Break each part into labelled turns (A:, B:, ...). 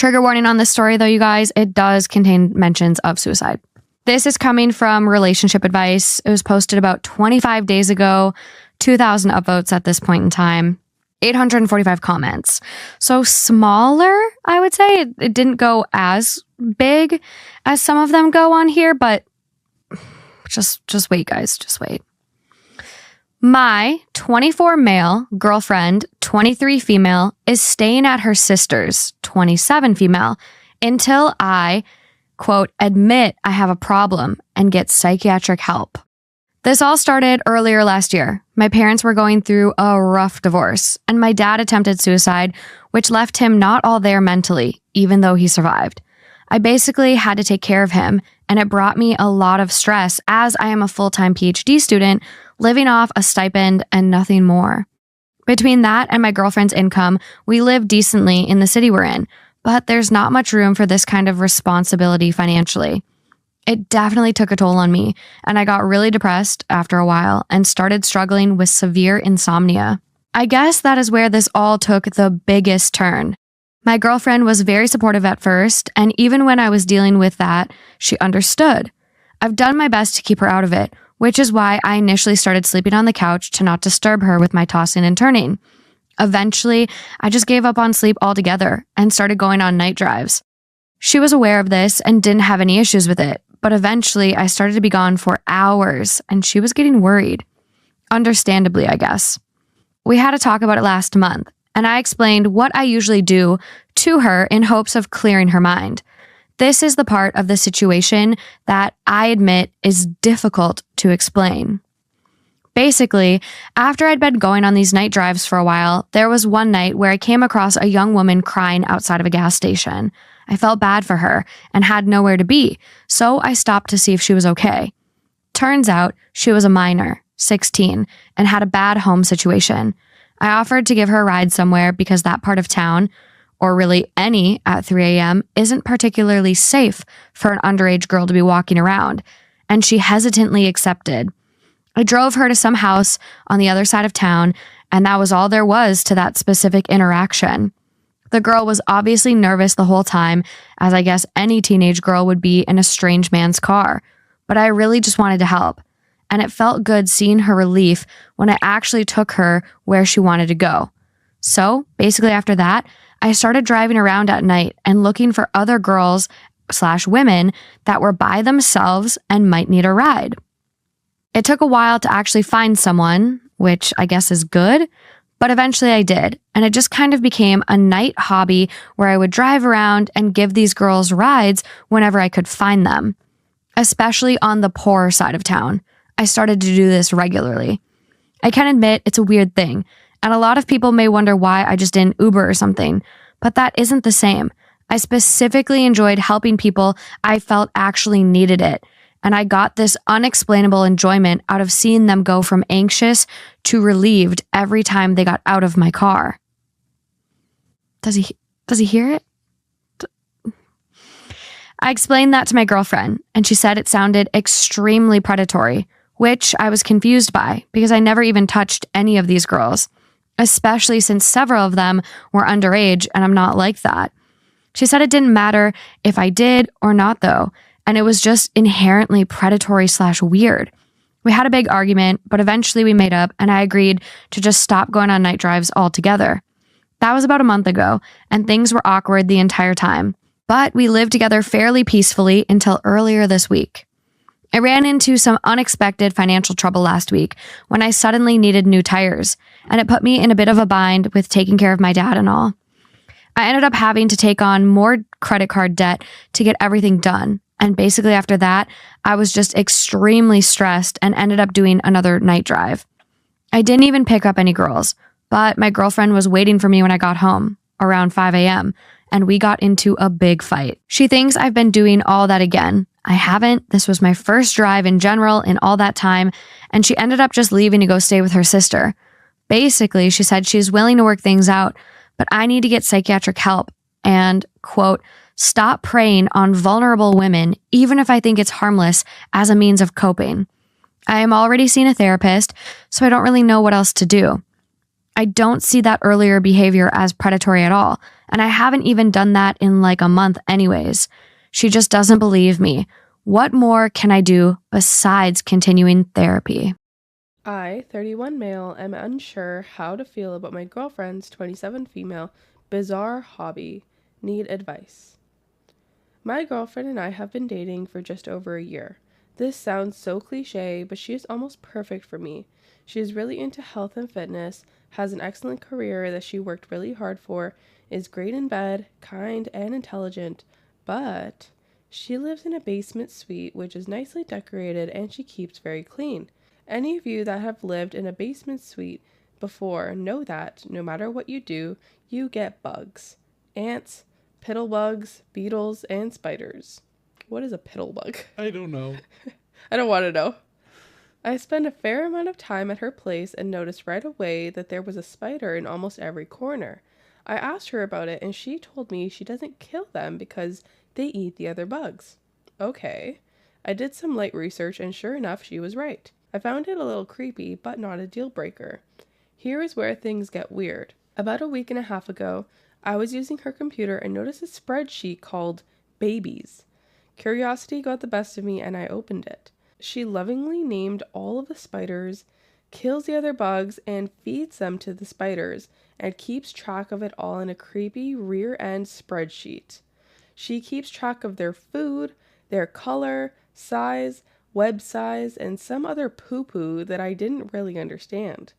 A: Trigger warning on this story though, you guys, it does contain mentions of suicide. This is coming from Relationship Advice. It was posted about 25 days ago, 2,000 upvotes at this point in time, 845 comments. So smaller, I would say. It didn't go as big as some of them go on here, but just wait, guys, just wait. My 24 male girlfriend, 23 female, is staying at her sister's, 27 female, until I, quote, admit I have a problem and get psychiatric help. This all started earlier last year. My parents were going through a rough divorce, and my dad attempted suicide, which left him not all there mentally, even though he survived. I basically had to take care of him, and it brought me a lot of stress as I am a full-time PhD student living off a stipend and nothing more. Between that and my girlfriend's income, we live decently in the city we're in, but there's not much room for this kind of responsibility financially. It definitely took a toll on me, and I got really depressed after a while and started struggling with severe insomnia. I guess that is where this all took the biggest turn. My girlfriend was very supportive at first, and even when I was dealing with that, she understood. I've done my best to keep her out of it, which is why I initially started sleeping on the couch to not disturb her with my tossing and turning. Eventually, I just gave up on sleep altogether and started going on night drives. She was aware of this and didn't have any issues with it, but eventually I started to be gone for hours and she was getting worried. Understandably, I guess. We had a talk about it last month, and I explained what I usually do to her in hopes of clearing her mind. This is the part of the situation that I admit is difficult to explain. Basically, after I'd been going on these night drives for a while, there was one night where I came across a young woman crying outside of a gas station. I felt bad for her and had nowhere to be, so I stopped to see if she was okay. Turns out she was a minor, 16, and had a bad home situation. I offered to give her a ride somewhere because that part of town, or really any at 3 a.m., isn't particularly safe for an underage girl to be walking around, and she hesitantly accepted. I drove her to some house on the other side of town, and that was all there was to that specific interaction. The girl was obviously nervous the whole time, as I guess any teenage girl would be in a strange man's car, but I really just wanted to help, and it felt good seeing her relief when I actually took her where she wanted to go. So, basically after that, I started driving around at night and looking for other girls/women that were by themselves and might need a ride. It took a while to actually find someone, which I guess is good, but eventually I did, and it just kind of became a night hobby where I would drive around and give these girls rides whenever I could find them, especially on the poorer side of town. I started to do this regularly. I can admit it's a weird thing, and a lot of people may wonder why I just didn't Uber or something, but that isn't the same. I specifically enjoyed helping people I felt actually needed it, and I got this unexplainable enjoyment out of seeing them go from anxious to relieved every time they got out of my car. Does he hear it? I explained that to my girlfriend, and she said it sounded extremely predatory, which I was confused by because I never even touched any of these girls, especially since several of them were underage and I'm not like that. She said it didn't matter if I did or not though, and it was just inherently predatory/weird. We had a big argument, but eventually we made up and I agreed to just stop going on night drives altogether. That was about a month ago, and things were awkward the entire time, but we lived together fairly peacefully until earlier this week. I ran into some unexpected financial trouble last week when I suddenly needed new tires, and it put me in a bit of a bind with taking care of my dad and all. I ended up having to take on more credit card debt to get everything done, and basically after that, I was just extremely stressed and ended up doing another night drive. I didn't even pick up any girls, but my girlfriend was waiting for me when I got home, around 5 a.m., and we got into a big fight. She thinks I've been doing all that again. I haven't. This was my first drive in general in all that time, and she ended up just leaving to go stay with her sister. Basically, she said she's willing to work things out, but I need to get psychiatric help and, quote, stop preying on vulnerable women, even if I think it's harmless, as a means of coping. I am already seeing a therapist, so I don't really know what else to do. I don't see that earlier behavior as predatory at all. And I haven't even done that in like a month anyways. She just doesn't believe me. What more can I do besides continuing therapy?
B: I, 31 male, am unsure how to feel about my girlfriend's 27 female bizarre hobby. Need advice. My girlfriend and I have been dating for just over a year. This sounds so cliche, but she is almost perfect for me. She is really into health and fitness, has an excellent career that she worked really hard for, is great in bed, kind and intelligent, but she lives in a basement suite which is nicely decorated and she keeps very clean. Any of you that have lived in a basement suite before know that no matter what you do, you get bugs. Ants, piddlebugs, beetles, and spiders. What is a piddlebug?
C: I don't know.
B: I don't want to know. I spent a fair amount of time at her place and noticed right away that there was a spider in almost every corner. I asked her about it and she told me she doesn't kill them because they eat the other bugs. Okay. I did some light research and sure enough she was right. I found it a little creepy, but not a deal breaker. Here is where things get weird. About a week and a half ago, I was using her computer and noticed a spreadsheet called Babies. Curiosity got the best of me and I opened it. She lovingly named all of the spiders, kills the other bugs, and feeds them to the spiders, and keeps track of it all in a creepy rear-end spreadsheet. She keeps track of their food, their color, size, web size, and some other poo-poo that I didn't really understand.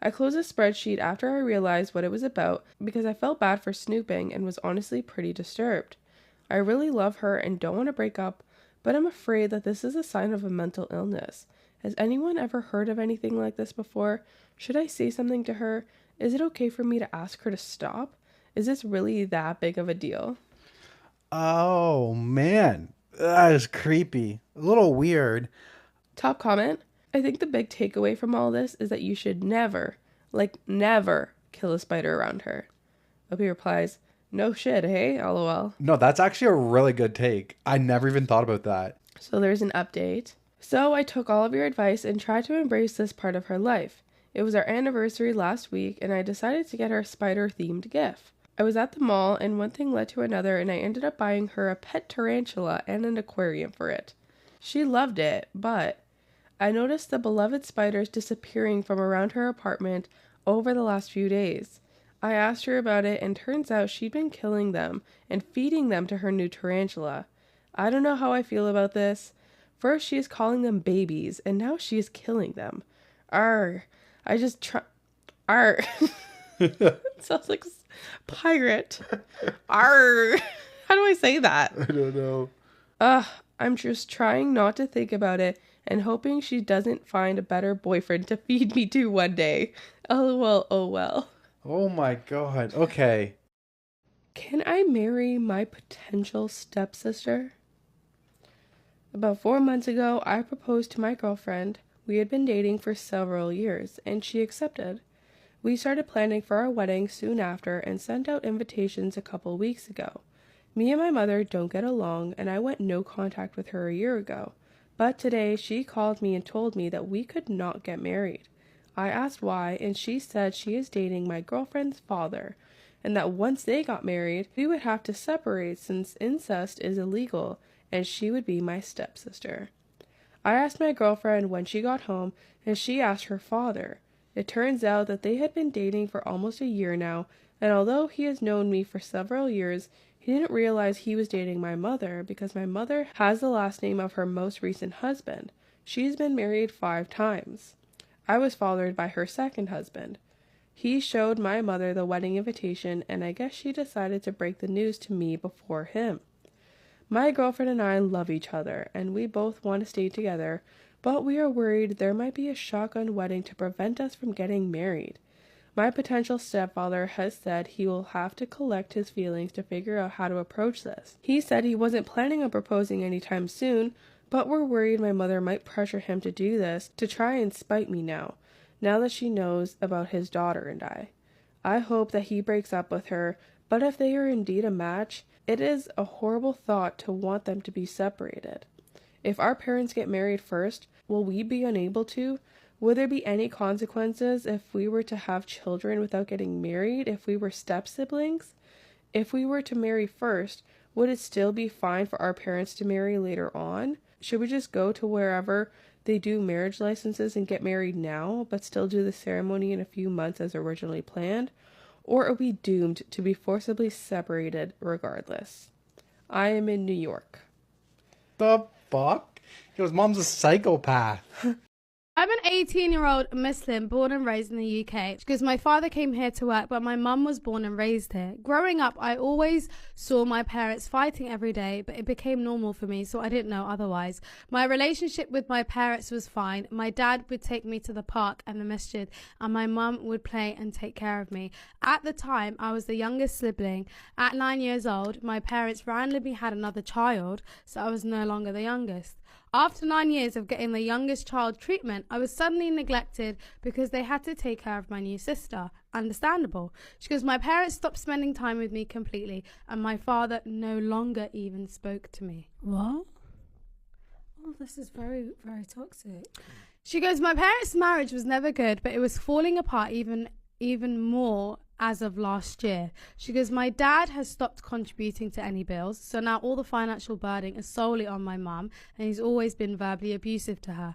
B: I closed the spreadsheet after I realized what it was about because I felt bad for snooping and was honestly pretty disturbed. I really love her and don't want to break up, but I'm afraid that this is a sign of a mental illness. Has anyone ever heard of anything like this before? Should I say something to her? Is it okay for me to ask her to stop? Is this really that big of a deal?
C: Oh, man. That is creepy. A little weird.
B: Top comment. I think the big takeaway from all this is that you should never, like never, kill a spider around her. Opie replies, no shit, hey? LOL.
C: No, that's actually a really good take. I never even thought about that.
B: So there's an update. So I took all of your advice and tried to embrace this part of her life. It was our anniversary last week and I decided to get her a spider-themed gift. I was at the mall and one thing led to another and I ended up buying her a pet tarantula and an aquarium for it. She loved it, but I noticed the beloved spiders disappearing from around her apartment over the last few days. I asked her about it and turns out she'd been killing them and feeding them to her new tarantula. I don't know how I feel about this. First she is calling them babies and now she is killing them. Arr. Arr. It sounds like pirate. Arr. How do I say that?
C: I don't know.
B: I'm just trying not to think about it and hoping she doesn't find a better boyfriend to feed me to one day. LOL, oh well.
C: Oh my god. Okay.
B: Can I marry my potential stepsister? About 4 months ago, I proposed to my girlfriend. We had been dating for several years, and she accepted. We started planning for our wedding soon after and sent out invitations a couple weeks ago. Me and my mother don't get along, and I went no contact with her a year ago. But today, she called me and told me that we could not get married. I asked why, and she said she is dating my girlfriend's father, and that once they got married, we would have to separate since incest is illegal, and she would be my stepsister. I asked my girlfriend when she got home, and she asked her father. It turns out that they had been dating for almost a year now, and although he has known me for several years, he didn't realize he was dating my mother because my mother has the last name of her most recent husband. She's been married 5 times. I was fathered by her second husband. He showed my mother the wedding invitation, and I guess she decided to break the news to me before him. My girlfriend and I love each other, and we both want to stay together, but we are worried there might be a shotgun wedding to prevent us from getting married. My potential stepfather has said he will have to collect his feelings to figure out how to approach this. He said he wasn't planning on proposing anytime soon, but we're worried my mother might pressure him to do this to try and spite me now that she knows about his daughter and I. I hope that he breaks up with her, but if they are indeed a match, it is a horrible thought to want them to be separated. If our parents get married first, will we be unable to? Would there be any consequences if we were to have children without getting married if we were step siblings? If we were to marry first, would it still be fine for our parents to marry later on? Should we just go to wherever they do marriage licenses and get married now, but still do the ceremony in a few months as originally planned? Or are we doomed to be forcibly separated regardless? I am in New York.
C: The fuck? His mom's a psychopath.
D: I'm an 18-year-old Muslim born and raised in the UK because my father came here to work, but my mum was born and raised here. Growing up, I always saw my parents fighting every day, but it became normal for me, so I didn't know otherwise. My relationship with my parents was fine. My dad would take me to the park and the masjid, and my mum would play and take care of me. At the time, I was the youngest sibling. At 9 years old, my parents randomly had another child, so I was no longer the youngest. After 9 years of getting the youngest child treatment, I was suddenly neglected because they had to take care of my new sister. Understandable. She goes, my parents stopped spending time with me completely, and my father no longer even spoke to me. What? Oh, this is very, very toxic. She goes, my parents' marriage was never good, but it was falling apart even more as of last year. She goes, my dad has stopped contributing to any bills, so now all the financial burden is solely on my mum, and he's always been verbally abusive to her.